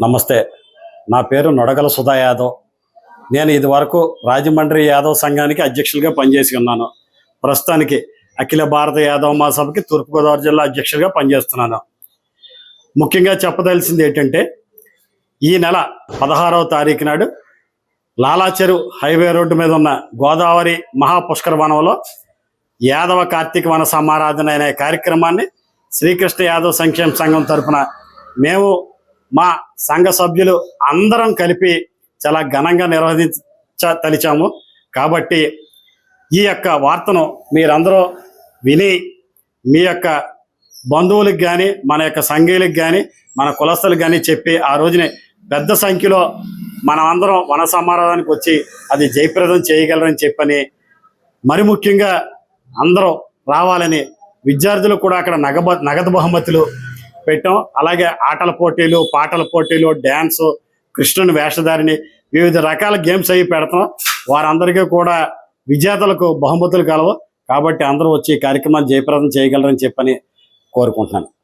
నమస్తే. నా పేరు నొడగల సుధా యాదవ్. నేను ఇదివరకు రాజమండ్రి యాదవ్ సంఘానికి అధ్యక్షులుగా పనిచేసి ఉన్నాను. ప్రస్తుతానికి అఖిల భారత యాదవ్ మహాసభకి తూర్పుగోదావరి జిల్లా అధ్యక్షులుగా పనిచేస్తున్నాను. ముఖ్యంగా చెప్పదలసింది ఏంటంటే, ఈ నెల 16వ తారీఖు నాడు లాలాచెరు హైవే రోడ్డు మీద ఉన్న గోదావరి మహాపుష్కర వనంలో యాదవ కార్తీక వన సమారాధన అనే కార్యక్రమాన్ని శ్రీకృష్ణ యాదవ్ సంక్షేమ సంఘం తరఫున మేము మా సంఘ సభ్యులు అందరం కలిపి చాలా ఘనంగా నిర్వహించదలిచాము. కాబట్టి ఈ యొక్క వార్తను మీరందరూ విని మీ యొక్క బంధువులకు కానీ, మన యొక్క సంఘీయులకు కానీ, మన కులస్తులకు కానీ చెప్పి ఆ రోజునే పెద్ద సంఖ్యలో మనం అందరం వన సమారాధానికి వచ్చి అది జయప్రదం చేయగలరని చెప్పని, మరి ముఖ్యంగా అందరూ రావాలని విద్యార్థులు కూడా అక్కడ నగదు బహుమతులు పెట్టాం. అలాగే ఆటల పోటీలు, పాటల పోటీలు, డ్యాన్సు, కృష్ణుని వేషధారిని, వివిధ రకాల గేమ్స్ అవి పెడతాం. వారందరికీ కూడా విజేతలకు బహుమతులు కలవు. కాబట్టి అందరూ వచ్చి ఈ కార్యక్రమాన్ని జయప్రదం చేయగలరని చెప్పని కోరుకుంటున్నాను.